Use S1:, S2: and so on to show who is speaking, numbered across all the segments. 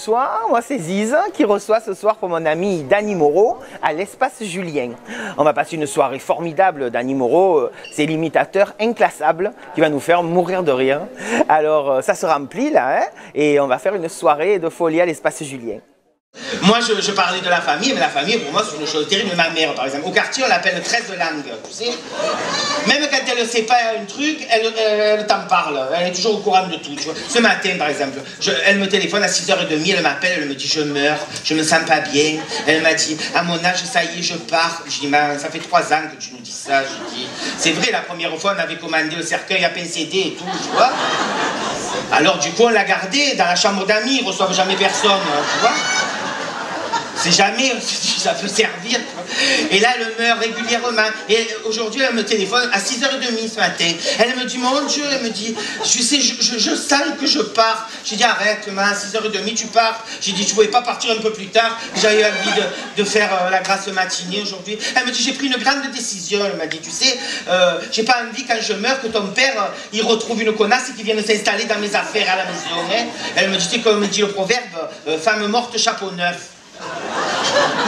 S1: bonsoir, moi c'est Ziz qui reçoit ce soir pour mon ami Danny Moreau à l'espace Julien. On va passer une soirée formidable. Danny Moreau, c'est l'imitateur inclassable qui va nous faire mourir de rire. Alors ça se remplit là, hein, et on va faire une soirée de folie à l'espace Julien.
S2: Moi, je parlais de la famille, mais la famille, pour moi, c'est une chose terrible. Ma mère, par exemple, au quartier, on l'appelle 13 de langue, tu sais. Même quand elle ne sait pas un truc, elle t'en parle. Elle est toujours au courant de tout, tu vois. Ce matin, par exemple, elle me téléphone à 6h30, elle m'appelle, elle me dit, je meurs, je me sens pas bien. Elle m'a dit, à mon âge, ça y est, je pars. Je dis, ça fait 3 ans que tu nous dis ça. Je dis, c'est vrai, la première fois, on avait commandé le cercueil à PCD et tout, tu vois. Alors, du coup, on l'a gardé dans la chambre d'amis, ils reçoivent jamais personne, tu vois. C'est jamais, ça peut servir. Et là, elle meurt régulièrement. Et aujourd'hui, elle me téléphone à 6h30 ce matin. Elle me dit, mon Dieu, elle me dit, tu sais, je sens que je pars. J'ai dit, arrête, à 6h30, tu pars. J'ai dit, tu pouvais pas partir un peu plus tard. J'avais envie de faire la grasse matinée aujourd'hui. Elle me dit, j'ai pris une grande décision. Elle m'a dit, tu sais, j'ai pas envie quand je meurs que ton père, il retrouve une connasse et qu'il vienne s'installer dans mes affaires à la maison. Hein. Elle me dit, tu sais, comme dit le proverbe, femme morte, chapeau neuf.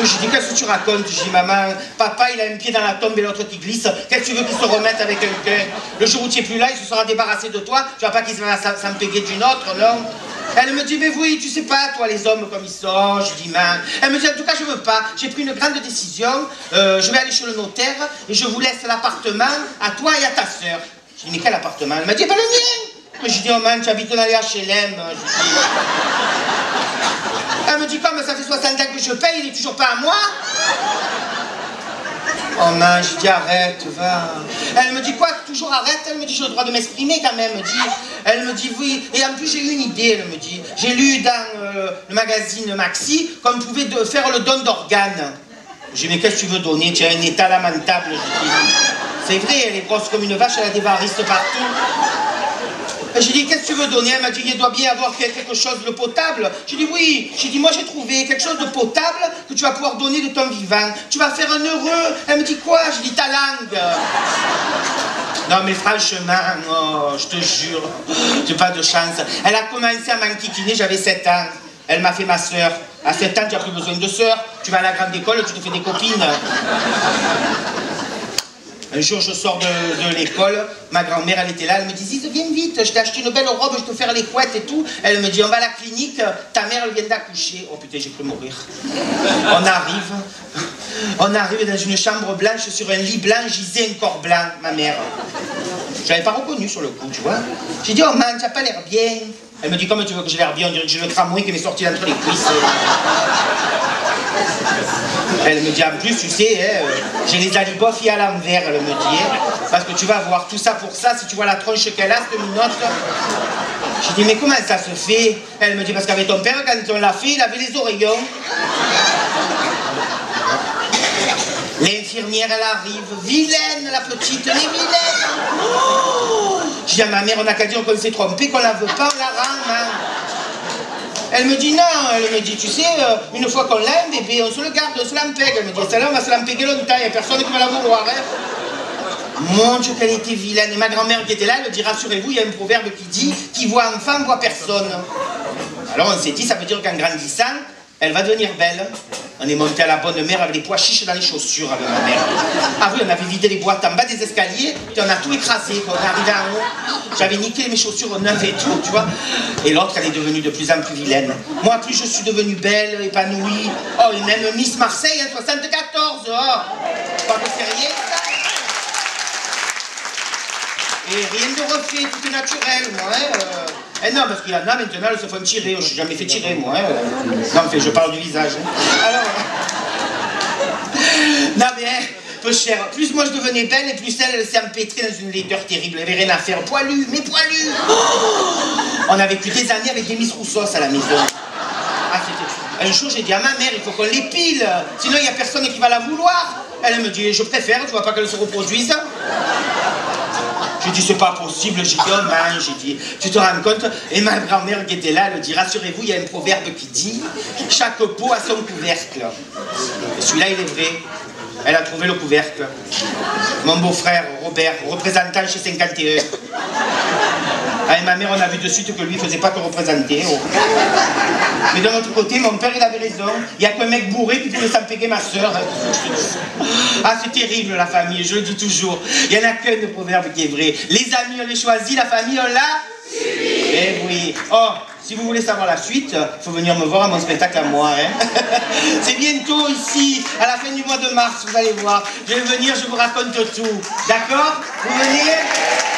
S2: Je dis, qu'est-ce que tu racontes? Je dis, maman, papa il a un pied dans la tombe et l'autre qui glisse. Qu'est-ce que tu veux qu'il se remette avec un cœur? Le jour où tu n'es plus là, il se sera débarrassé de toi. Tu vois pas qu'il va s'empéguer d'une autre, non? Elle me dit, mais oui, tu sais pas, toi, les hommes comme ils sont. Je dis, man. Elle me dit, en tout cas, je veux pas. J'ai pris une grande décision. Je vais aller chez le notaire et je vous laisse l'appartement à toi et à ta sœur. Je dis, mais quel appartement? Elle m'a dit, ben le mien. Je dis, oh man, tu habites dans les HLM. Je dis... Elle me dit, comme ça fait 60 ans que je paye, il est toujours pas à moi. Oh man, je dis, arrête, va. Elle me dit, quoi, toujours arrête? Elle me dit, j'ai le droit de m'exprimer quand même. Elle me dit, oui. Et en plus, j'ai eu une idée, elle me dit. J'ai lu dans le magazine Maxi qu'on pouvait faire le don d'organes. Je dis, mais qu'est-ce que tu veux donner? Tu as un état lamentable. Je dis, c'est vrai, elle est grosse comme une vache, elle a des varices partout. J'ai dit, qu'est-ce que tu veux donner? Elle m'a dit, il doit bien avoir quelque chose de potable. J'ai dit, oui. J'ai dit, moi j'ai trouvé quelque chose de potable que tu vas pouvoir donner de ton vivant. Tu vas faire un heureux. Elle me dit, quoi? J'ai dit, ta langue. Non mais franchement, oh, je te jure, j'ai pas de chance. Elle a commencé à m'enquiquiner, j'avais 7 ans. Elle m'a fait ma sœur. À 7 ans, tu n'as plus besoin de sœur. Tu vas à la grande école, tu te fais des copines. Un jour, je sors de l'école, ma grand-mère, elle était là, elle me dit, Ziz, viens vite, je t'ai acheté une belle robe, je te faire les couettes et tout. Elle me dit, on va à la clinique, ta mère, elle vient d'accoucher. Oh putain, j'ai cru mourir. On arrive dans une chambre blanche, sur un lit blanc, gisait un corps blanc, ma mère. Je l'avais pas reconnu sur le coup, tu vois. J'ai dit, oh man, tu n'as pas l'air bien. Elle me dit, comment tu veux que j'ai l'air bien? On dirait que j'ai le tramway qui m'est sorti d'entre les cuisses. Elle me dit, en plus, tu sais, hein, j'ai les aliboffis à l'envers, elle me dit, hein, parce que tu vas voir tout ça pour ça, si tu vois la tronche qu'elle a, cette minotte. Je dis, mais comment ça se fait? Elle me dit, parce qu'avec ton père, quand on l'a fait, il avait les oreillons. L'infirmière, elle arrive, vilaine, la petite, elle est vilaine. Oh, je dis à ma mère, on n'a qu'à dire qu'on s'est trompé, qu'on la veut pas, on la rend, hein. Elle me dit non, elle me dit, tu sais, une fois qu'on l'a, un bébé, on se le garde, on se l'empègue. Elle me dit, celle-là, on va se l'empéguer longtemps, il n'y a personne qui va la vouloir. Hein. Mon Dieu, qu'elle était vilaine. Et ma grand-mère qui était là, elle me dit, rassurez-vous, il y a un proverbe qui dit, qui voit enfant, voit personne. Alors on s'est dit, ça veut dire qu'en grandissant, elle va devenir belle. On est monté à la bonne mère avec des pois chiches dans les chaussures avec ma mère. Ah oui, on avait vidé les boîtes en bas des escaliers, et on a tout écrasé quand on est arrivé en haut. J'avais niqué mes chaussures neuves et tout, tu vois. Et l'autre, elle est devenue de plus en plus vilaine. Moi, plus je suis devenue belle, épanouie. Oh, et même Miss Marseille, hein, 74, oh. Pas que c'est rien, ça. Et rien de refait, tout est naturel, moi, hein. Eh non, parce qu'il y en a maintenant, elles se font tirer. Je ne suis jamais fait tirer, moi. Hein. Non, mais je parle du visage. Hein. Alors... non, mais, hein, peu cher. Plus moi je devenais belle, et plus elle s'est empêtrée dans une laideur terrible. Elle avait rien à faire. Poilu, mais poilu. Oh, on a vécu des années avec des Miss Roussos à la maison. Ah, un jour, j'ai dit à ma mère, il faut qu'on l'épile. Sinon, il n'y a personne qui va la vouloir. Elle me dit, je préfère, tu vois pas qu'elle se reproduise. J'ai dit, c'est pas possible. J'ai dit, oh man, j'ai dit, tu te rends compte? Et ma grand-mère qui était là, elle dit, rassurez-vous, il y a un proverbe qui dit, chaque pot a son couvercle. Et celui-là, il est vrai. Elle a trouvé le couvercle. Mon beau-frère, Robert, représentant chez 51. Avec ma mère, on a vu de suite que lui faisait pas que représenter. Oh. Mais d'un autre côté, mon père, il avait raison. Il y a qu'un mec bourré qui pouvait s'empéguer ma soeur. Ah, c'est terrible, la famille, je le dis toujours. Il y en a qu'un de proverbe qui est vrai. Les amis, on les choisit, la famille, on l'a. Eh oui. Oh, si vous voulez savoir la suite, il faut venir me voir à mon spectacle à moi. Hein. C'est bientôt ici, à la fin du mois de mars, vous allez voir. Je vais venir, je vous raconte tout. D'accord? Vous venez?